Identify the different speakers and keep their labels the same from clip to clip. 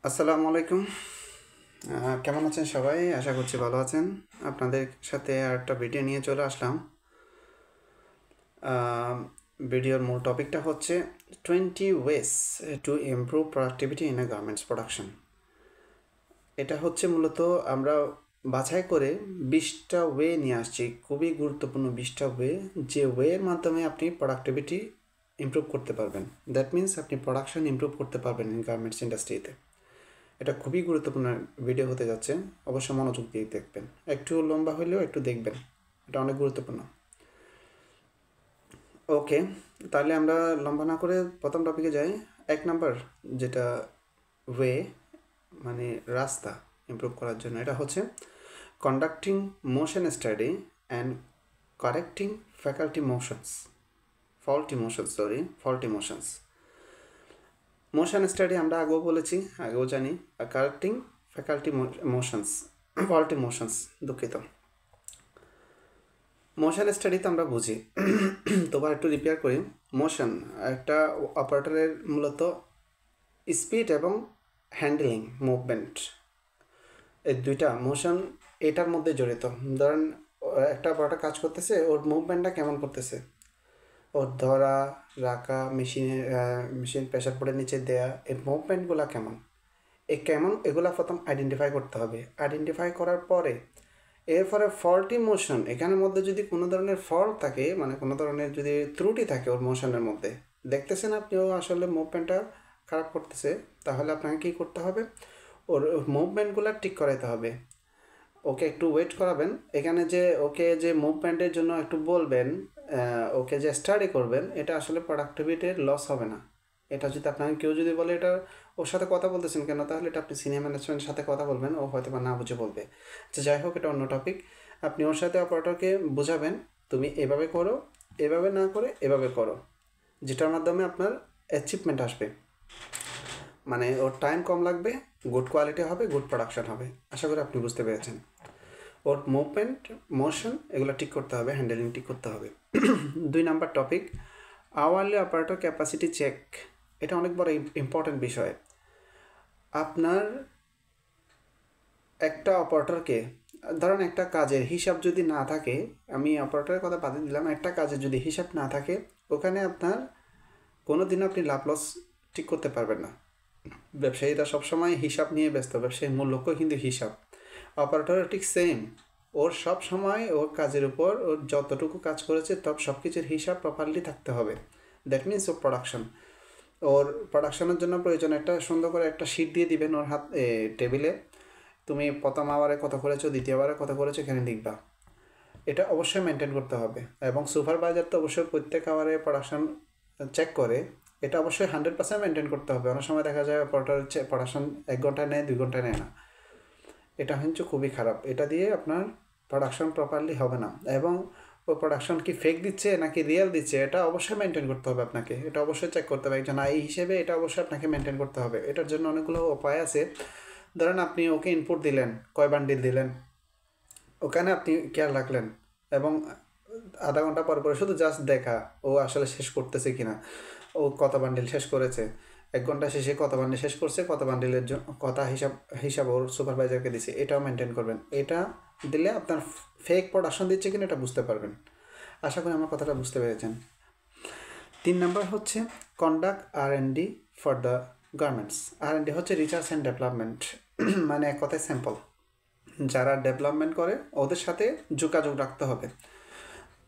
Speaker 1: আসসালামু আলাইকুম। কেমন আছেন সবাই? আশা করছি ভালো আছেন। আপনাদের সাথে আরেকটা ভিডিও নিয়ে চলে আসলাম। ভিডিওর মূল টপিকটা হচ্ছে 20 ways to improve productivity in a garments production. এটা হচ্ছে মূলত আমরা বাছাই করে 20টা ওয়ে নিয়ে আসছি, খুবই গুরুত্বপূর্ণ 20টা ওয়ে, যে ওয়ের মাধ্যমে আপনি প্রোডাক্টিভিটি ইমপ্রুভ করতে পারবেন। দ্যাট মিন্স আপনি প্রোডাকশন ইমপ্রুভ করতে পারবেন ইন গার্মেন্টস ইন্ডাস্ট্রিতে। এটা খুবই গুরুত্বপূর্ণ ভিডিও হতে যাচ্ছে, অবশ্যই মনোযোগ দিয়ে দেখবেন। একটু লম্বা হলেও একটু দেখবেন, এটা অনেক গুরুত্বপূর্ণ। ওকে, তাহলে আমরা লম্বা না করে প্রথম টপিকে যাই। 1 নাম্বার যেটা ওয়ে, মানে রাস্তা ইমপ্রুভ করার জন্য, এটা হচ্ছে conducting motion study and correcting faculty motions faulty motions. Motion study আমরা আগেও বলেছি, আগেও জানি। আর correcting faculty motions, faulty motions, দুঃখিত। মোশন স্টাডি তো আমরা বুঝি, তোবার একটু রিপেয়ার করি। মোশন একটা অপারেটরের মূলত স্পিড এবং হ্যান্ডলিং মুভমেন্ট, এই দুইটা মোশন এটার মধ্যে জড়িত। ধরেন একটা অপারেটর কাজ করতেছে, ওর মুভমেন্টটা কেমন করতেছে, ওর ধরা রাখা, মেশিন প্রেশার পড়ে নিচে দেয়া, এই মুভমেন্টগুলো কেমন, এগুলা প্রথম আইডেন্টিফাই করতে হবে। আইডেন্টিফাই করার পরে এরপরে ফল্টি মোশন, এখানের মধ্যে যদি কোনো ধরনের ফল্ট থাকে, মানে কোনো ধরনের যদি ত্রুটি থাকে ওর মোশনের মধ্যে, দেখতেছেন আপনি ও আসলে মুভমেন্টটা খারাপ করতেছে, তাহলে আপনাকে কী করতে হবে, ওর মুভমেন্টগুলো ঠিক করাইতে হবে। ওকে একটু ওয়েট করাবেন, এখানে যে ওকে যে মুভমেন্টের জন্য একটু বলবেন, ওকে যে স্টাডি করবেন, এটা আসলে প্রোডাক্টিভিটির লস হবে না। এটা যদি আপনাকে কেউ যদি বলে এটা ওর সাথে কথা বলতেছেন কেন, তাহলে এটা আপনি সিনিয়র ম্যানেজমেন্টের সাথে কথা বলবেন, ও হয়তো বা না বুঝে বলবে। আচ্ছা যাই হোক, এটা অন্য টপিক। আপনি ওর সাথে অপারেটরকে বোঝাবেন, তুমি এভাবে করো, এভাবে না করে এভাবে করো, যেটার মাধ্যমে আপনার অ্যাচিভমেন্ট আসবে, মানে ওর টাইম কম লাগবে, গুড কোয়ালিটি হবে, গুড প্রোডাকশন হবে। আশা করি আপনি বুঝতে পেরেছেন। ওর মুভমেন্ট, মোশন এগুলো ঠিক করতে হবে, হ্যান্ডেলিং ঠিক করতে হবে। 2 number topic, hourly operator capacity check. এটা অনেক বড় ইম্পর্টেন্ট বিষয়। আপনার একটা অপারেটরকে, ধরেন একটা কাজের হিসাব যদি না থাকে, আমি অপারেটরের কথা বাদে দিলাম, একটা কাজের যদি হিসাব না থাকে, ওখানে আপনার কোনো দিন আপনি লাভ লস ঠিক করতে পারবেন না। ব্যবসায়ীরা সবসময় হিসাব নিয়ে ব্যস্ত, ব্যবসায়ীর মূল লক্ষ্য কিন্তু হিসাব। অপারেটরও ঠিক সেম, ওর সব সময় ওর কাজের উপর ওর যতটুকু কাজ করেছে সব কিছুর হিসাব প্রপারলি থাকতে হবে। দ্যাট মিনস ওর প্রোডাকশন, ওর প্রোডাকশনের জন্য প্রয়োজন একটা সুন্দর করে একটা শিট দিয়ে দিবেন ওর টেবিলে, তুমি প্রথম আওয়ারে কত করেছো, দ্বিতীয় আওয়ারে কত করেছো, এখানে লিখবা। এটা অবশ্যই মেনটেন করতে হবে। এবং সুপারভাইজার তো অবশ্যই প্রত্যেক আওয়ারে প্রোডাকশন চেক করে, এটা অবশ্যই 100% মেনটেন করতে হবে। অনেক সময় দেখা যায় অপারেটর প্রোডাকশন 1 ঘন্টা নেয়, 2 ঘন্টা নেয় না, এটা হচ্ছে খুবই খারাপ। এটা দিয়ে আপনার প্রোডাকশন প্রপারলি হবে না। এবং ও প্রোডাকশন কি ফেক দিচ্ছে নাকি রিয়েল দিচ্ছে, এটা অবশ্যই মেনটেন করতে হবে আপনাকে, এটা অবশ্যই চেক করতে হবে একজন আই হিসেবে, এটা অবশ্যই আপনাকে মেনটেন করতে হবে। এটার জন্য অনেকগুলো উপায় আছে। ধরেন আপনি ওকে ইনপুট দিলেন, কয় বান্ডিল দিলেন, ওখানে আপনি কেয়ার রাখলেন, এবং আধা ঘন্টা পর পরে শুধু জাস্ট দেখা ও আসলে শেষ করতেছে কিনা, ও কত বান্ডিল শেষ করেছে, 1 ঘন্টা শেষে কত বান্ডিল শেষ করছে, কত বান্ডিলের জন্য কথা হিসাব ওর সুপারভাইজারকে দিছে, এটাও মেনটেন করবেন। এটা দিলে আপনার ফেক প্রোডাকশন দিচ্ছে কিনা এটা বুঝতে পারবেন। আশা করি আমার কথাটা বুঝতে পেরেছেন। 3 নাম্বার হচ্ছে conduct R&D for the garments. R&D হচ্ছে রিসার্চ অ্যান্ড ডেভেলপমেন্ট, মানে এক কথায় স্যাম্পল। যারা ডেভেলপমেন্ট করে ওদের সাথে যোগাযোগ রাখতে হবে।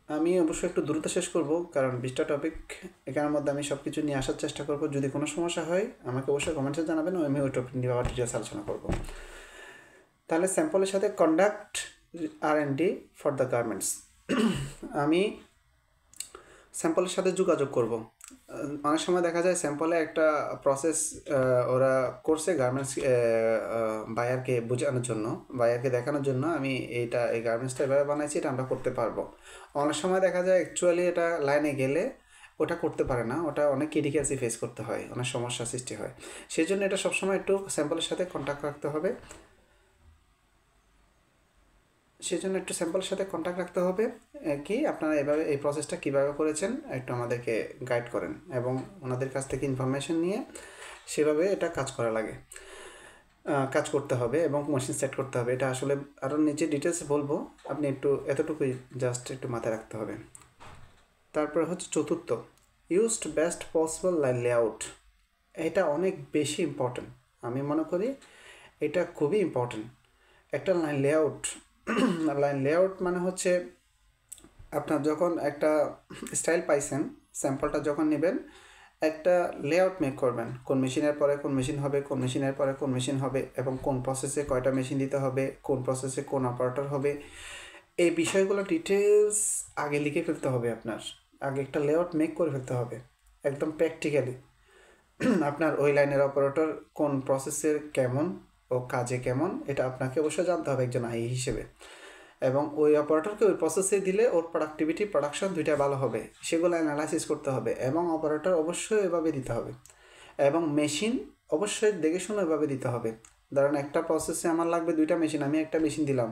Speaker 1: আমি অবশ্যই একটু দ্রুত শেষ করব, কারণ 20টা টপিক এখানের মধ্যে আমি সব কিছু নিয়ে আসার চেষ্টা করব। যদি কোনো সমস্যা হয় আমাকে অবশ্যই কমেন্টসে জানাবেন, আমি ওই টপিক নিয়ে আবার ডিটেলস আলোচনা করব। তাহলে স্যাম্পলের সাথে conduct R&D for the garments, আমি স্যাম্পলের সাথে যোগাযোগ করব। অনেক সময় দেখা যায় স্যাম্পলে একটা প্রসেস ওরা করছে গার্মেন্টস বায়ারকে বোঝানোর জন্য, বায়ারকে দেখানোর জন্য, আমি এই গার্মেন্টসটা এভাবে বানাইছি, এটা আমরা করতে পারবো। অনেক সময় দেখা যায় অ্যাকচুয়ালি এটা লাইনে গেলে ওটা করতে পারে না, ওটা অনেক ক্রিটিক্যালসি ফেস করতে হয়, অনেক সমস্যা সৃষ্টি হয়। সেই জন্য এটা সবসময় একটু স্যাম্পলের সাথে কন্ট্যাক্ট রাখতে হবে, সেজন্য একটু স্যাম্পলের সাথে কন্ট্যাক্ট রাখতে হবে। কি আপনারা এভাবে এই প্রসেসটা কীভাবে করেছেন একটু আমাদেরকে গাইড করেন, এবং ওনাদের কাছ থেকে ইনফরমেশন নিয়ে সেভাবে এটা কাজ করা লাগে। কাজ করতে হবে এবং মেশিন সেট করতে হবে। এটা আসলে আরও নিচে ডিটেলসে বলবো, আপনি একটু এতটুকুই জাস্ট একটু মাথায় রাখতে হবে। তারপরে হচ্ছে চতুর্থ, used best possible line layout. এটা অনেক বেশি ইম্পর্ট্যান্ট, আমি মনে করি এটা খুবই ইম্পর্ট্যান্ট। একটা লাইন লেআউট মানে হচ্ছে আপনার যখন একটা স্টাইল পাইছেন, স্যাম্পলটা যখন নেবেন, একটা লেআউট মেক করবেন, কোন মেশিনের পরে কোন মেশিন হবে, কোন মেশিনের পরে কোন মেশিন হবে, এবং কোন প্রসেসে কয়টা মেশিন দিতে হবে, কোন প্রসেসে কোন অপারেটর হবে, এই বিষয়গুলো ডিটেলস আগে লিখে ফেলতে হবে। আপনার আগে একটা লেআউট মেক করে ফেলতে হবে একদম প্র্যাকটিক্যালি। আপনার ওই লাইনের অপারেটর কোন প্রসেসের কেমন ও কাজে কেমন, এটা আপনাকে অবশ্যই জানতে হবে একজন আই হিসেবে। এবং ওই অপারেটরকে ওই প্রসেসে দিলে ওর প্রোডাকশন দুইটা ভালো হবে, সেগুলো অ্যানালাইসিস করতে হবে। এবং অপারেটর অবশ্যই এভাবে দিতে হবে, এবং মেশিন অবশ্যই দেখে শুনে এভাবে দিতে হবে। ধরেন একটা প্রসেসে আমার লাগবে 2টা মেশিন, আমি একটা মেশিন দিলাম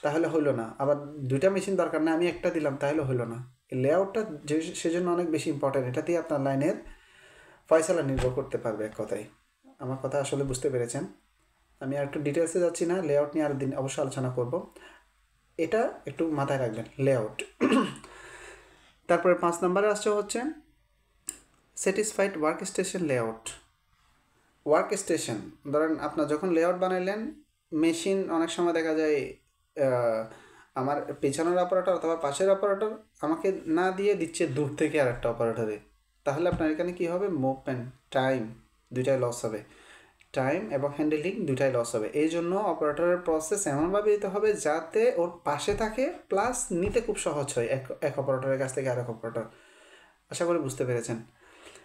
Speaker 1: তাহলে হইলো না, আবার 2টা মেশিন দরকার না, আমি একটা দিলাম তাহলে হইলো না। লেআউটটা সেজন্য অনেক বেশি ইম্পর্টেন্ট, এটা দিয়ে আপনার লাইনের ফয়সালা নির্ভর করতে পারবে। এক কথায় আমার কথা আসলে বুঝতে পেরেছেন। আমি আর একটু ডিটেলসে যাচ্ছি না, লেআউট নিয়ে আরেকদিন অবশ্যই আলোচনা করব, এটা একটু মাথায় রাখবেন লেআউট। তারপরে 5 নম্বরে আসছে হচ্ছে satisfied work station layout. Work station, ধরেন আপনার যখন লেআউট বানাইলেন, মেশিন অনেক সময় দেখা যায় আমার পেছনের অপারেটর অথবা পাশের অপারেটর আমাকে না দিয়ে দিচ্ছে দূর থেকে আর একটা অপারেটরে, তাহলে আপনার এখানে কী হবে, মুভমেন্ট, টাইম দুইটাই লস হবে। টাইম এবং হ্যান্ডেলিং দুইটাই লস হবে। এই জন্য অপারেটরের প্রসেস এমনভাবে দিতে হবে যাতে ওর পাশে থাকে, প্লাস নিতে খুব সহজ হয় এক অপারেটরের কাছ থেকে আরেক অপারেটর। আশা করি বুঝতে পেরেছেন,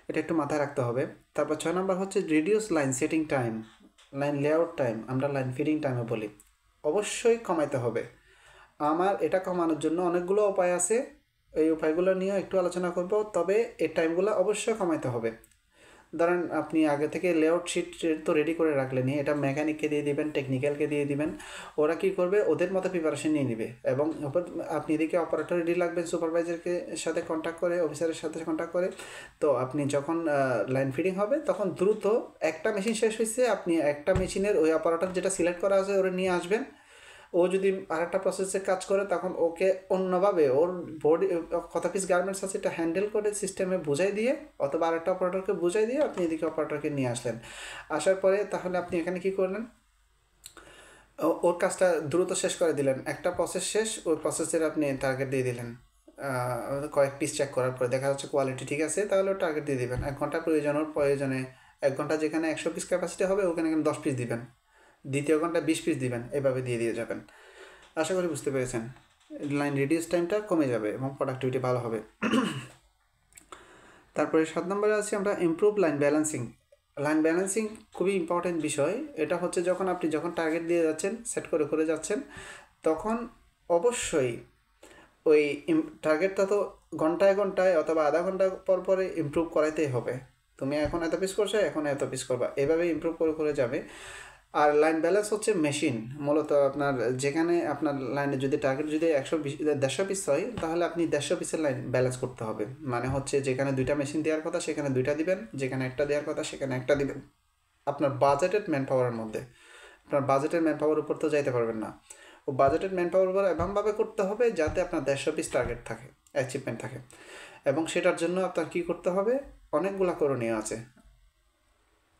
Speaker 1: এটা একটু মাথায় রাখতে হবে। তারপর 6 নম্বর হচ্ছে reduce line setting time, line layout time আমরা লাইন ফিডিং টাইমে বলি, অবশ্যই কমাইতে হবে। আমার এটা কমানোর জন্য অনেকগুলো উপায় আছে, এই উপায়গুলো নিয়ে একটু আলোচনা করব, তবে এই টাইমগুলো অবশ্যই কমাইতে হবে। ধরেন আপনি আগে থেকে লেআউট শিট তো রেডি করে রাখলেনি, এটা মেকানিককে দিয়ে দিবেন, টেকনিক্যালকে দিয়ে দিবেন, ওরা কী করবে ওদের মতো প্রিপারেশন নিয়ে নেবে। এবং আপনি এদিকে অপারেটর রেডি রাখবেন, সুপারভাইজারকে সাথে কন্ট্যাক্ট করে, অফিসারের সাথে কন্ট্যাক্ট করে। তো আপনি যখন লাইন ফিডিং হবে তখন দ্রুত একটা মেশিন শেষ হয়েছে, আপনি একটা মেশিনের ওই অপারেটর যেটা সিলেক্ট করা আছে ওরা নিয়ে আসবেন। ও যদি আরেকটা প্রসেসে কাজ করে তখন ওকে অন্যভাবে ওর বডি কত পিস গার্মেন্টস আছে এটা হ্যান্ডেল করে সিস্টেমে বুঝাই দিয়ে, অথবা আরেকটা অপারেটরকে বুঝাই দিয়ে আপনি এদিকে অপারেটরকে নিয়ে আসলেন। আসার পরে তাহলে আপনি এখানে কি করলেন, ওর কাজটা দ্রুত শেষ করে দিলেন। একটা প্রসেস শেষ, ওই প্রসেসের আপনি টার্গেট দিয়ে দিলেন। কয়েক পিস চেক করার পরে দেখা যাচ্ছে কোয়ালিটি ঠিক আছে, তাহলে ও টার্গেট দিয়ে দিবেন। 1 ঘন্টা প্রয়োজনে 1 ঘন্টা যেখানে 100 পিস ক্যাপাসিটি হবে ওখানে 10 পিস দিবেন, দ্বিতীয় ঘন্টা 20 পিস দিবেন, এভাবে দিয়ে যাবেন। আশা করি বুঝতে পেরেছেন, লাইন রিডিউস টাইমটা কমে যাবে এবং প্রোডাক্টিভিটি ভালো হবে। তারপরে 7 নম্বরে আছে আমরা improve line balancing. Line balancing খুবই ইম্পর্টেন্ট বিষয়। এটা হচ্ছে যখন আপনি টার্গেট দিয়ে যাচ্ছেন, সেট করে যাচ্ছেন, তখন অবশ্যই ওই টার্গেটটা তো ঘন্টায় অথবা আধা ঘন্টা পর পরে ইমপ্রুভ করাইতেই হবে। তুমি এখন এত পিস করছো, এখন এত পিস করবা, এভাবে ইমপ্রুভ করে যাবে। আর লাইন ব্যালেন্স হচ্ছে মেশিন, মূলত আপনার যেখানে আপনার লাইনে যদি টার্গেট যদি 150 পিস হয়, তাহলে আপনি 150 পিসের লাইন ব্যালেন্স করতে হবে। মানে হচ্ছে যেখানে 2টা মেশিন দেওয়ার কথা সেখানে 2টা দিবেন, যেখানে একটা দেওয়ার কথা সেখানে একটা দিবেন, আপনার বাজেটেড ম্যান পাওয়ারের মধ্যে। আপনার বাজেটের ম্যান পাওয়ার উপর তো যাইতে পারবেন না, ও বাজেটেড ম্যান পাওয়ার উপর এমনভাবে করতে হবে যাতে আপনার 150 পিস টার্গেট থাকে, অ্যাচিভমেন্ট থাকে। এবং সেটার জন্য আপনার কী করতে হবে, অনেকগুলো করণীয় আছে।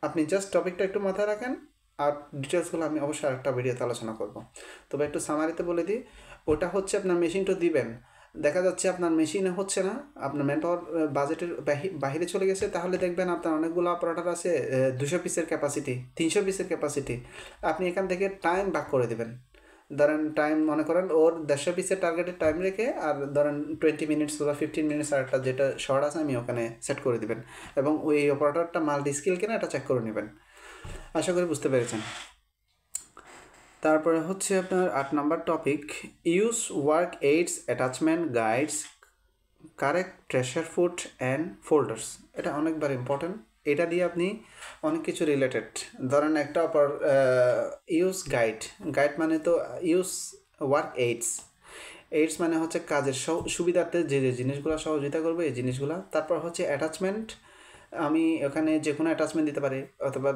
Speaker 1: আপনি জাস্ট টপিকটা একটু মাথায় রাখেন, আর ডিটেলসগুলো আমি অবশ্যই আরেকটা ভিডিওতে আলোচনা করব। তবে একটু সামারিতে বলে দিই, ওটা হচ্ছে আপনার মেশিনটা দিবেন, দেখা যাচ্ছে আপনার মেশিনে হচ্ছে না, আপনার ম্যান পাওয়ার বাজেটের বাহিরে চলে গেছে, তাহলে দেখবেন আপনার অনেকগুলো অপারেটর আছে 200 পিসের ক্যাপাসিটি, 300 পিসের ক্যাপাসিটি। আপনি এখান থেকে টাইম ভাগ করে দেবেন। ধরেন টাইম মনে করেন ওর 150 পিসের টার্গেটের টাইম রেখে, আর ধরেন 20 মিনিটস বা 15 মিনিটস আর একটা যেটা শর্ট আছে আমি ওখানে সেট করে দেবেন, এবং ওই অপারেটরটা মাল্টি স্কিল কিনা এটা চেক করে নেবেন। আশা করি বুঝতে পেরেছেন। তারপরে হচ্ছে আপনার 8 নম্বর topic, use work aids, attachment, guides, correct presser foot and folders. এটা অনেকবার ইম্পর্টেন্ট, এটা দিয়ে আপনি অনেক কিছু রিলেটেড। ধরেন একটা ইউজ গাইড মানে তো ইউজ ওয়ার্ক এইডস মানে হচ্ছে কাজের সুবিধার্থে যে জিনিসগুলো সহযোগিতা করবে এই জিনিসগুলো। তারপর হচ্ছে অ্যাটাচমেন্ট, আমি ওখানে যে কোনো অ্যাটাচমেন্ট দিতে পারি, অথবা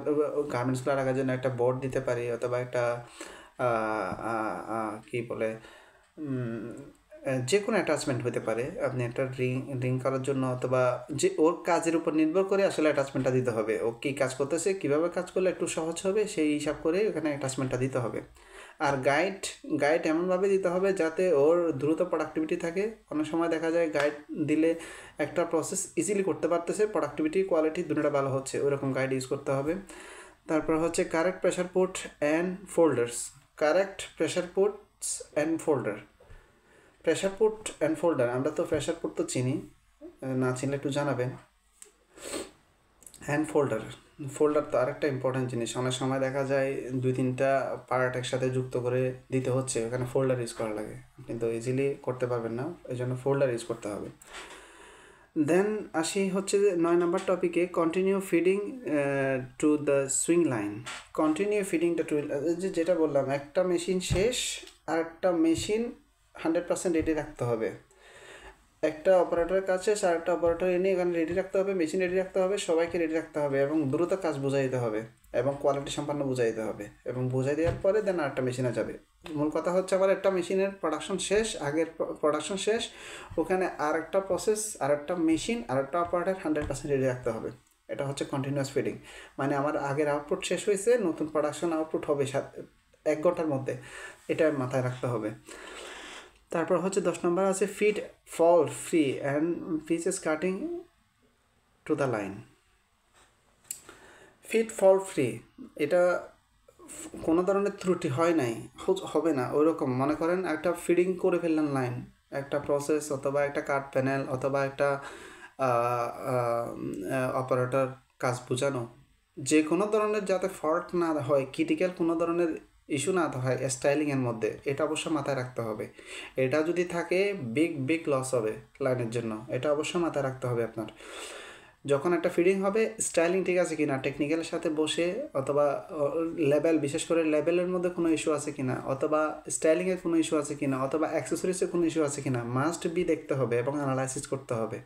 Speaker 1: গার্মেন্টসগুলো রাখার জন্য একটা বোর্ড দিতে পারি, অথবা একটা কী বলে যে কোনো অ্যাটাচমেন্ট হতে পারে। আপনি একটা রিং করার জন্য, অথবা যে ওর কাজের উপর নির্ভর করে আসলে অ্যাটাচমেন্টটা দিতে হবে। ও কী কাজ করতেছে, কীভাবে কাজ করলে একটু সহজ হবে, সেই হিসাব করে ওখানে অ্যাটাচমেন্টটা দিতে হবে। আর গাইড এমনভাবে দিতে হবে যাতে ওর দ্রুত প্রোডাক্টিভিটি থাকে। অনেক সময় দেখা যায় গাইড দিলে একটা প্রসেস ইজিলি করতে পারতেছে, প্রোডাক্টিভিটি কোয়ালিটি দুটোটা ভালো হচ্ছে, ওইরকম গাইড ইউজ করতে হবে। তারপর হচ্ছে correct pressure put and folders. Correct pressure puts and folder. Pressure put and folder, আমরা তো প্রেশার পুট তো চিনি, না চিনলে একটু জানাবেন। হ্যান্ড ফোল্ডার তো আরেকটা ইম্পর্টেন্ট জিনিস। অনেক সময় দেখা যায় 2-3টা পার্ট একসাথে যুক্ত করে দিতে হচ্ছে, ওখানে ফোল্ডার ইউজ করা লাগে, আপনি তো ইজিলি করতে পারবেন না, এই জন্য ফোল্ডার ইউজ করতে হবে। দেন আসি হচ্ছে 9 নম্বর টপিকে, continue feeding to the sewing line. Continue ফিডিংটা টু, যেটা বললাম, একটা মেশিন শেষ আর একটা মেশিন 100% রেডি রাখতে হবে। একটা অপারেটরের কাছে আর একটা অপারেটর এনে এখানে রেডি রাখতে হবে, মেশিন রেডি রাখতে হবে, সবাইকে রেডি রাখতে হবে, এবং দ্রুত কাজ বুঝাই দিতে হবে, এবং কোয়ালিটি সম্পন্ন বুঝাই দিতে হবে, এবং বুঝাই দেওয়ার পরে দেন আরেকটা মেশিনে যাবে। মূল কথা হচ্ছে আবার একটা মেশিনের প্রোডাকশন শেষ, আগের প্রোডাকশন শেষ, ওখানে আরেকটা প্রসেস, আরেকটা মেশিন, আরেকটা অপারেটর 100% রেডি রাখতে হবে। এটা হচ্ছে কন্টিনিউয়াস ফিডিং। মানে আমার আগের আউটপুট শেষ হয়েছে, নতুন প্রোডাকশন আউটপুট হবে 1 ঘন্টার মধ্যে, এটা মাথায় রাখতে হবে। তারপর হচ্ছে 10 নম্বর আছে feed fall free and pitches cutting to the line. Feed fall free, এটা কোনো ধরনের ত্রুটি হয় নাই, হবে না ওইরকম। মনে করেন একটা ফিডিং করে ফেললেন লাইন, একটা প্রসেস অথবা একটা কাট প্যানেল অথবা একটা অপারেটর কাজ বোঝানো, যে কোনো ধরনের যাতে ফল্ট না হয়, ক্রিটিক্যাল কোনো ধরনের ইস্যু না হয় স্টাইলিংয়ের মধ্যে, এটা অবশ্যই মাথায় রাখতে হবে। এটা যদি থাকে বিগ লস হবে লাইনের জন্য, এটা অবশ্যই মাথায় রাখতে হবে আপনার। যখন একটা ফিডিং হবে, স্টাইলিং ঠিক আছে কিনা, টেকনিক্যালের সাথে বসে, অথবা লেভেল, বিশেষ করে লেভেলের মধ্যে কোনো ইস্যু আছে কিনা, অথবা স্টাইলিংয়ের কোনো ইস্যু আছে কিনা, অথবা অ্যাক্সেসরিজের কোনো ইস্যু আছে কিনা, মাস্ট বি দেখতে হবে এবং অ্যানালাইসিস করতে হবে।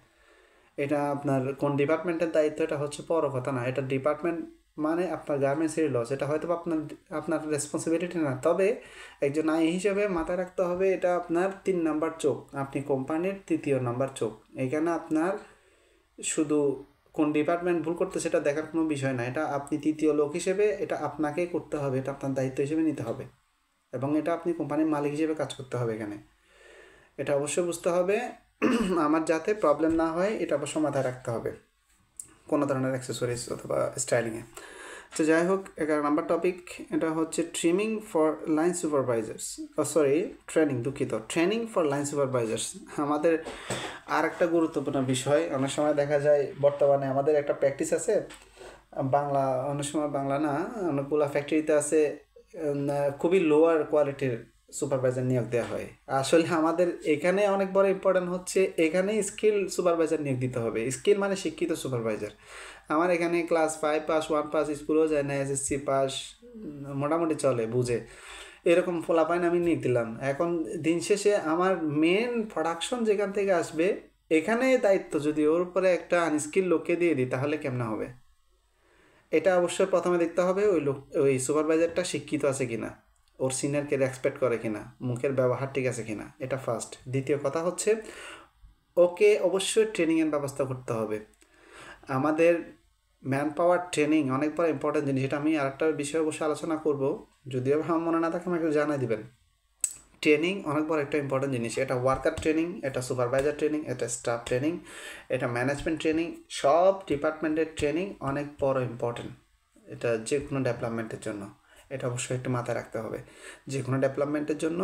Speaker 1: এটা আপনার কোন ডিপার্টমেন্টের দায়িত্ব, এটা হচ্ছে বড় কথা না। এটা ডিপার্টমেন্ট মানে আপনার গার্মেন্টসের লস, এটা হয়তো আপনার রেসপন্সিবিলিটি না, তবে একজন আই হিসেবে মাথায় রাখতে হবে এটা আপনার 3 নাম্বার চোখ, আপনি কোম্পানির 3য় নাম্বার চোখ। এখানে আপনার শুধু কোন ডিপার্টমেন্ট ভুল করতে সেটা দেখার কোনো বিষয় না, এটা আপনি 3য় লোক হিসেবে এটা আপনাকেই করতে হবে, এটা আপনার দায়িত্ব হিসেবে নিতে হবে, এবং এটা আপনি কোম্পানির মালিক হিসেবে কাজ করতে হবে এখানে। এটা অবশ্যই বুঝতে হবে, আমার যাতে প্রবলেম না হয় এটা অবশ্যই মাথায় রাখতে হবে কোনো ধরনের অ্যাক্সেসরিজ অথবা স্টাইলিংয়ে। তো যাই হোক, 11 নম্বর টপিক, এটা হচ্ছে trimming for line supervisors, training for line supervisors. আমাদের আর একটা গুরুত্বপূর্ণ বিষয়, অনেক সময় দেখা যায় বর্তমানে আমাদের একটা প্র্যাকটিস আছে, বাংলা, অনেক সময় বাংলা না, অনেকগুলো ফ্যাক্টরিতে আছে খুবই লোয়ার কোয়ালিটির সুপারভাইজার নিয়োগ দেওয়া হয়। আসলে আমাদের এখানে অনেক বড় ইম্পর্টেন্ট হচ্ছে, এখানে স্কিল সুপারভাইজার নিয়োগ দিতে হবে। স্কিল মানে শিক্ষিত সুপারভাইজার। আমার এখানে ক্লাস 5 পাস, 1 পাস, স্কুলও যায় না, এসএসসি পাস, মোটামুটি চলে বুঝে, এরকম ফলাফল আমি নিয়োগ দিলাম। এখন দিন শেষে আমার মেন প্রোডাকশন যেখান থেকে আসবে, এখানে দায়িত্ব যদি ওর উপরে একটা আনস্কিল লোককে দিয়ে দিই তাহলে কেমন হবে? এটা অবশ্যই প্রথমে দেখতে হবে ওই সুপারভাইজারটা শিক্ষিত আছে কিনা, ওর সিনিয়রকে রেসপেক্ট করে কিনা, মুখের ব্যবহার ঠিক আছে কিনা, এটা ফার্স্ট। দ্বিতীয় কথা হচ্ছে ওকে অবশ্যই ট্রেনিংয়ের ব্যবস্থা করতে হবে। আমাদের ম্যান পাওয়ার ট্রেনিং অনেক বড় ইম্পর্টেন্ট জিনিস, এটা আমি আরেকটা বিষয়ে অবশ্যই আলোচনা করব, যদিও আমার মনে না থাকে আমাকে জানাই দিবেন। ট্রেনিং অনেক বড় একটা ইম্পর্টেন্ট জিনিস, এটা ওয়ার্কার ট্রেনিং, এটা সুপারভাইজার ট্রেনিং, এটা স্টাফ ট্রেনিং, এটা ম্যানেজমেন্ট ট্রেনিং, সব ডিপার্টমেন্টের ট্রেনিং অনেক বড় ইম্পর্টেন্ট। এটা যে কোনো ডেভেলপমেন্টের জন্য এটা অবশ্যই একটু মাথায় রাখতে হবে। যে কোনো ডেভেলপমেন্টের জন্য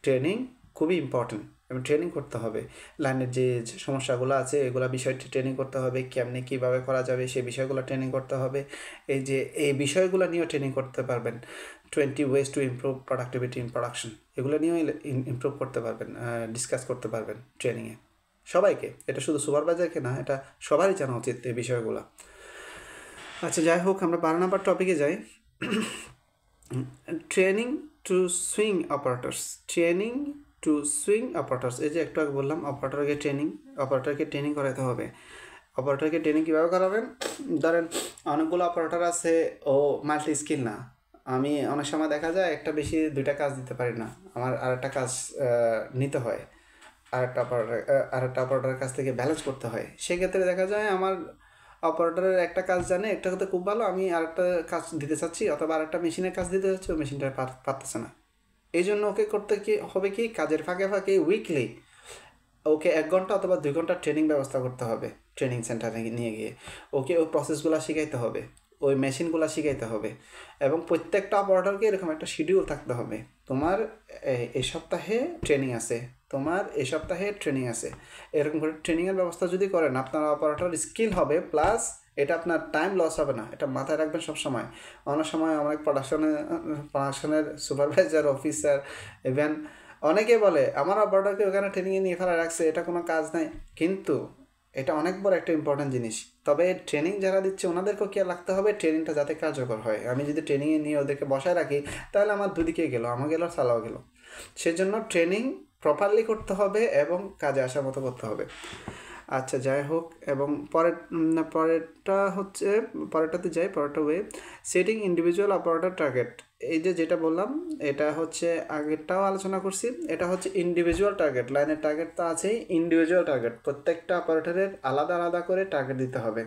Speaker 1: ট্রেনিং খুবই ইম্পর্টেন্ট, এবং ট্রেনিং করতে হবে। লাইনের যে সমস্যাগুলো আছে এগুলো বিষয়টি ট্রেনিং করতে হবে, কেমনি কীভাবে করা যাবে সেই বিষয়গুলো ট্রেনিং করতে হবে। এই বিষয়গুলো নিয়েও ট্রেনিং করতে পারবেন। 20 ways to improve productivity in production, এগুলো নিয়েও ইমপ্রুভ করতে পারবেন, ডিসকাস করতে পারবেন ট্রেনিংয়ে সবাইকে। এটা শুধু সুপারভাইজারকে না, এটা সবারই জানা উচিত এই বিষয়গুলো। আচ্ছা, যাই হোক, আমরা 12 নম্বর টপিকে যাই। Training two swing operators. এই যে একটু আগে বললাম অপারেটরকে ট্রেনিং করাতে হবে। অপারেটরকে ট্রেনিং কীভাবে করাবেন? ধরেন অনেকগুলো অপারেটর আছে, ও মাল্টি স্কিল না। আমি অনেক সময় দেখা যায় একটা বেশি দুইটা কাজ দিতে পারি না, আমার আরেকটা কাজ নিতে হয়, আরেকটা অপারেটরের কাছ থেকে ব্যালেন্স করতে হয়। সেক্ষেত্রে দেখা যায় আমার অপারেটরের একটা কাজ জানে, একটা হতে খুব ভালো, আমি আরেকটা কাজ দিতে চাচ্ছি অথবা আরেকটা মেশিনের কাজ দিতে চাচ্ছি, ওই মেশিনটা পারতেছে না। এই জন্য ওকে করতে কি হবে, কি কাজের ফাঁকে ফাঁকে উইকলি ওকে 1 ঘন্টা অথবা 2 ঘন্টা ট্রেনিং ব্যবস্থা করতে হবে। ট্রেনিং সেন্টারে নিয়ে গিয়ে ওকে ওই প্রসেসগুলো শিখাইতে হবে, ওই মেশিনগুলো শিখাইতে হবে, এবং প্রত্যেকটা অপারেটরকে এরকম একটা শিডিউল থাকতে হবে। তোমার এই সপ্তাহে ট্রেনিং আছে, তোমার এই সপ্তাহে ট্রেনিং আছে, এরকম করে ট্রেনিংয়ের ব্যবস্থা যদি করেন, আপনার অপারেটর স্কিল হবে, প্লাস এটা আপনার টাইম লস হবে না। এটা মাথায় রাখবেন সবসময়। অনেক সময় অনেক প্রোডাকশনের সুপারভাইজার, অফিসার, ইভেন অনেকে বলে আমার অপারেটরকে ওখানে ট্রেনিংয়ে নিয়ে ফেলা রাখছে, এটা কোনো কাজ নাই। কিন্তু এটা অনেক বড় একটা ইম্পর্ট্যান্ট জিনিস। তবে ট্রেনিং যারা দিচ্ছে ওনাদেরকেও কি রাখতে হবে, ট্রেনিংটা যাতে কার্যকর হয়। আমি যদি ট্রেনিংয়ে নিয়ে ওদেরকে বসায় রাখি, তাহলে আমার দুদিকে গেল, আমার গেল, সালাও গেল। সেজন্য ট্রেনিং প্রপারলি করতে হবে এবং কাজে আসার মতো করতে হবে। আচ্ছা, যাই হোক, এবং পরেরটাতে যাই। পরেরটা way setting individual operator target. এই যেটা বললাম, এটা হচ্ছে আগেরটাও আলোচনা করছি। এটা হচ্ছে ইন্ডিভিজুয়াল টার্গেট। লাইনের টার্গেট তো আছেই, ইন্ডিভিজুয়াল টার্গেট প্রত্যেকটা অপারেটরের আলাদা আলাদা করে টার্গেট দিতে হবে।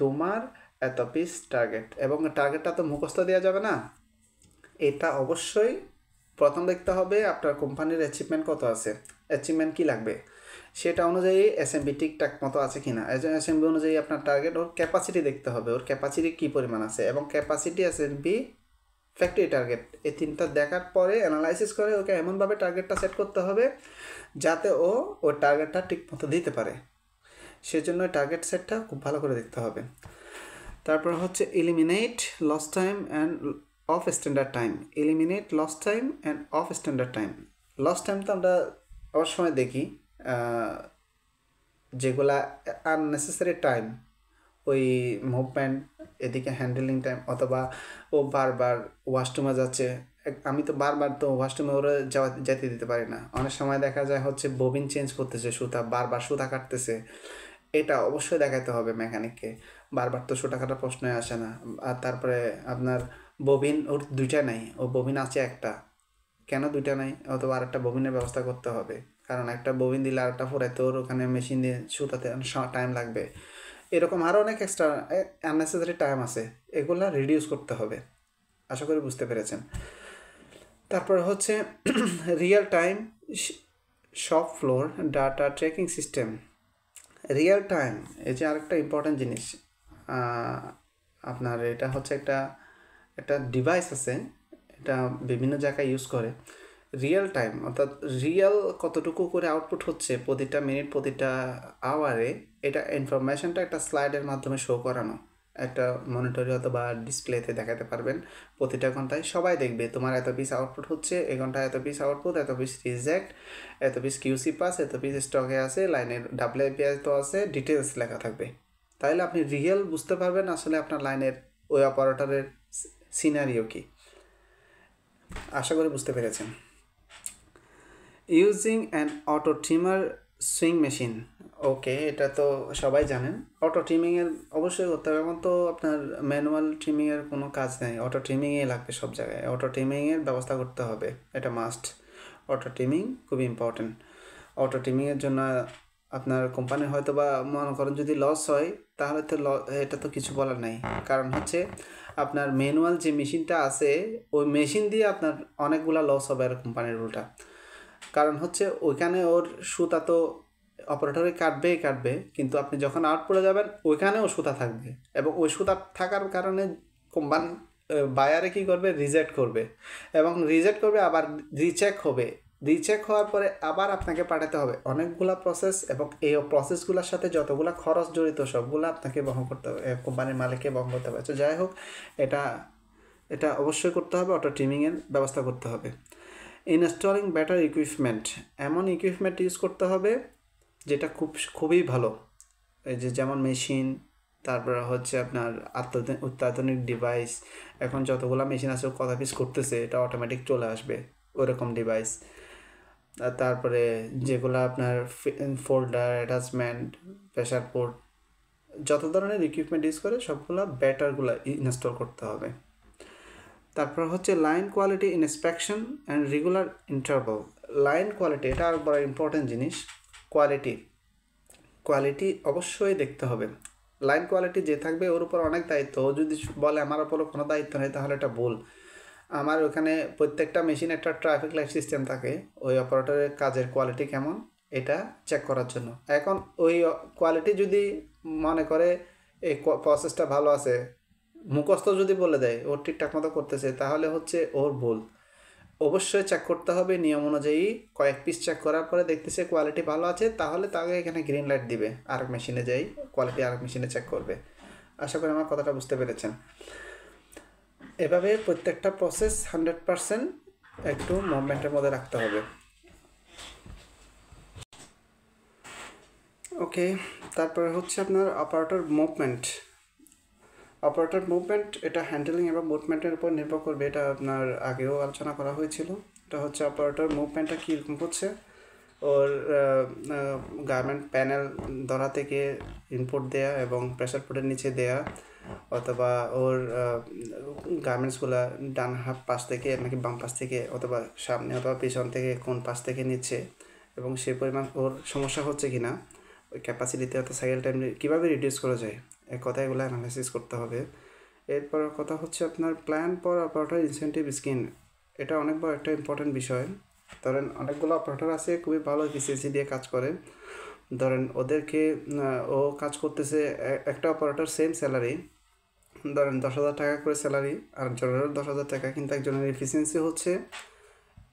Speaker 1: তোমার এত পিস টার্গেট, এবং টার্গেটটা তো মুখস্থ দেওয়া যাবে না। এটা অবশ্যই প্রথম দেখতে হবে আপনার কোম্পানির অ্যাচিভমেন্ট কত আছে, অ্যাচিভমেন্ট কী লাগবে, সেটা অনুযায়ী এসএমবি ঠিকঠাক মতো আছে কি না। এসএমবি অনুযায়ী আপনার টার্গেট, ওর ক্যাপাসিটি দেখতে হবে, ওর ক্যাপাসিটি কী পরিমাণ আছে, এবং ক্যাপাসিটি, এসএমবি, ফ্যাক্টরি টার্গেট, এই তিনটা দেখার পরে অ্যানালাইসিস করে ওকে এমনভাবে টার্গেটটা সেট করতে হবে যাতে ও ওই টার্গেটটা ঠিক মতো দিতে পারে। সেজন্য টার্গেট সেটটা খুব ভালো করে দেখতে হবে। তারপর হচ্ছে eliminate loss time and of standard time. Eliminate loss time and of standard time. Loss time তো আমরা অনেক সময় দেখি, যেগুলা আননেসেসারি টাইম, ওই মুভমেন্ট, এদিকে হ্যান্ডেলিং টাইম, অথবা ও বারবার ওয়াশরুমে যাচ্ছে। আমি তো বারবার তো ওয়াশরুমে ওরা যেতে দিতে পারি না। অনেক সময় দেখা যায় হচ্ছে ববিন চেঞ্জ করতেছে, সুতা বারবার সুতা কাটতেছে। এটা অবশ্যই দেখাতে হবে মেকানিককে, বারবার তো সুতা কাটার প্রশ্নই আসে না। আর তারপরে আপনার ববিন ওর দুইটা নাই, ও ববিন আছে একটা, কেন দুইটা নাই, অথবা আরেকটা ববিনের ব্যবস্থা করতে হবে। কারণ একটা ববিন দিলে আরেকটা ফোরাইতে ওর ওখানে মেশিন দিয়ে সুতাতে টাইম লাগবে। এরকম আরও অনেক এক্সট্রা আননেসেসারি টাইম আছে, এগুলো রিডিউস করতে হবে। আশা করি বুঝতে পেরেছেন। তারপর হচ্ছে real time shop floor data tracking system. Real time, এই যে আরেকটা ইম্পর্ট্যান্ট জিনিস, আপনার এটা হচ্ছে একটা ডিভাইস আছে, এটা বিভিন্ন জায়গায় ইউজ করে। রিয়েল টাইম অর্থাৎ রিয়েল কতটুকু করে আউটপুট হচ্ছে প্রতিটা মিনিট, প্রতিটা আওয়ারে, এটা ইনফরমেশনটা একটা স্লাইডের মাধ্যমে শো করানো, একটা মনিটরে অথবা ডিসপ্লেতে দেখাতে পারবেন। প্রতিটা ঘন্টায় সবাই দেখবে তোমার এত পিস আউটপুট হচ্ছে, এই ঘন্টায় এত পিস আউটপুট, এত পিস রিজেক্ট, এত পিস কিউসি পাস, এত পিস স্টকে আছে, লাইনের ডাব্লিউপিআই তো আছে, ডিটেলস লেখা থাকবে। তাহলে আপনি রিয়েল বুঝতে পারবেন আসলে আপনার লাইনের ওই অপারেটরের সিনারিও কি। আশা করি বুঝতে পেরেছেন। Using an auto trimmer sewing machine. Okay, এটা তো সবাই জানেন। অটো ট্রিমিংয়ের অবশ্যই করতে হবে, এমন তো আপনার ম্যানুয়াল ট্রিমিংয়ের কোনো কাজ নেই, অটো ট্রিমিংয়ে লাগবে সব জায়গায়। অটো ট্রিমিংয়ের ব্যবস্থা করতে হবে, এটা মাস্ট। অটো ট্রিমিং খুবই ইম্পর্টেন্ট। অটো ট্রিমিংয়ের জন্য আপনার কোম্পানির হয়তো বা মনে করেন যদি লস হয়, তাহলে তো এটা তো কিছু বলার নেই। কারণ হচ্ছে আপনার ম্যানুয়াল যে মেশিনটা আছে, ওই মেশিন দিয়ে আপনার অনেকগুলা লস হবে আর কোম্পানির উল্টা। কারণ হচ্ছে ওইখানে ওর সুতা তো অপারেটরে কাটবে, কিন্তু আপনি যখন আউটপুটে যাবেন ওইখানেও সুতা থাকবে, এবং ওই সুতা থাকার কারণে কোম্পানি বায়ারে কী করবে, রিজেক্ট করবে, এবং রিজেক্ট করবে, আবার রিচেক হওয়ার পরে আবার আপনাকে পাঠাতে হবে। অনেকগুলা প্রসেস, এবং এই প্রসেসগুলোর সাথে যতগুলো খরচ জড়িত সবগুলো আপনাকে বহন করতে হবে, কোম্পানির মালিককে বহন করতে হবে। তো যাই হোক, এটা অবশ্যই করতে হবে, অটো ট্রিমিংয়ের ব্যবস্থা করতে হবে। ইনস্টলিং বেটার ইকুইপমেন্ট, এমন ইকুইপমেন্ট ইউজ করতে হবে যেটা খুবই ভালো। এই যেমন মেশিন, তারপরে হচ্ছে আপনার অত্যাধুনিক ডিভাইস। এখন যতগুলো মেশিন আছে কত পিস করতেছে, এটা অটোমেটিক চলে আসবে ওরকম ডিভাইস। তারপরে যেগুলো আপনার ফোল্ডার, অ্যাটাচমেন্ট, প্রেশার পোর্ট, যত ধরনের ইকুইপমেন্ট ইউজ করে সবগুলো ব্যাটারগুলো ইনস্টল করতে হবে। তারপর হচ্ছে line quality inspection and regular interval. Line quality এটা আর বড় ইম্পর্টেন্ট জিনিস। কোয়ালিটি অবশ্যই দেখতে হবে। লাইন কোয়ালিটি যে থাকবে ওর উপর অনেক দায়িত্ব। ও যদি বলে আমার উপর কোনো দায়িত্ব নেই তাহলে এটা ভুল। আমার ওখানে প্রত্যেকটা মেশিনে একটা ট্রাফিক লাইট সিস্টেম থাকে ওই অপারেটরের কাজের কোয়ালিটি কেমন এটা চেক করার জন্য। এখন ওই কোয়ালিটি যদি মনে করে এই প্রসেসটা ভালো আছে, মুখস্থ যদি বলে দেয় ওর ঠিকঠাক মতো করতেছে, তাহলে হচ্ছে ওর ভুল। অবশ্যই চেক করতে হবে নিয়ম অনুযায়ী। কয়েক পিস চেক করার পরে দেখতেছে কোয়ালিটি ভালো আছে, তাহলে তাকে এখানে গ্রিন লাইট দিবে, আরেক মেশিনে যাই কোয়ালিটি আরেক মেশিনে চেক করবে। আশা করি আমার কথাটা বুঝতে পেরেছেন। এভাবে প্রত্যেকটা প্রসেস 100% একটু মুভমেন্টের মধ্যে রাখতে হবে। ওকে, তারপরে হচ্ছে আপনার অপারেটর মুভমেন্ট এটা হ্যান্ডেলিং এবং মুভমেন্টের উপর নির্ভর করবে। এটা আপনার আগেও আলোচনা করা হয়েছিল। এটা হচ্ছে অপারেটর মুভমেন্টটা কীরকম হচ্ছে, ওর গার্মেন্ট প্যানেল ধরা থেকে ইনপুট দেয়া এবং প্রেসার পুটের নিচে দেয়া, অথবা ওর গার্মেন্টসগুলো ডান হাত পাশ থেকে নাকি বাম পাশ থেকে, অথবা সামনে অথবা পিছন থেকে কোন পাশ থেকে নিচ্ছে, এবং সেই পরিমাণ ওর সমস্যা হচ্ছে কি না, ওই ক্যাপাসিটিতে অর্থাৎ সাইকেল টাইম কীভাবে রিডিউস করা যায়, এই কথা এগুলো অ্যানালাইসিস করতে হবে। এরপর কথা হচ্ছে আপনার plan for operator incentive scheme. এটা অনেক বড় একটা ইম্পর্টেন্ট বিষয়। ধরেন অনেকগুলো অপারেটর আছে খুবই ভালো এফিসিয়েন্সি দিয়ে কাজ করে। ধরেন ওদেরকে ও কাজ করতেছে, একটা অপারেটর সেম স্যালারি, ধরেন 10,000 টাকা করে স্যালারি, আর একজনের 10,000 টাকা, কিন্তু একজনের এফিসিয়েন্সি হচ্ছে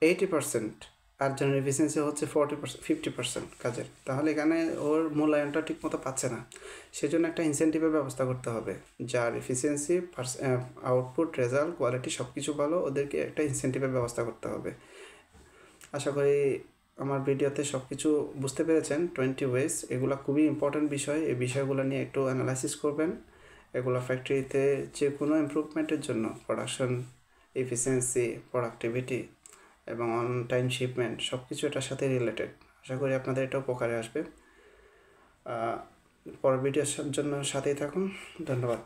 Speaker 1: 80%, আর একজনের এফিসিয়েন্সি হচ্ছে 50% কাজের। তাহলে এখানে ওর মূল্যায়নটা ঠিকমতো পাচ্ছে না। সেজন্য একটা ইনসেন্টিভের ব্যবস্থা করতে হবে। যার এফিসিয়েন্সি, আউটপুট, রেজাল্ট, কোয়ালিটি সব কিছু ভালো, ওদেরকে একটা ইনসেন্টিভের ব্যবস্থা করতে হবে। আশা করি আমার ভিডিওতে সব কিছু বুঝতে পেরেছেন। 20 ওয়েজ, এগুলো খুবই ইম্পর্ট্যান্ট বিষয়। এই বিষয়গুলো নিয়ে একটু অ্যানালাইসিস করবেন। এগুলো ফ্যাক্টরিতে যে কোনো ইমপ্রুভমেন্টের জন্য, প্রোডাকশন এফিসিয়েন্সি, প্রোডাক্টিভিটি এবং অন টাইম শিপমেন্ট সব কিছু এটার সাথে রিলেটেড। আশা করি আপনাদের এটা উপকারে আসবে। পরের ভিডিওর জন্য সাথেই থাকুন। ধন্যবাদ।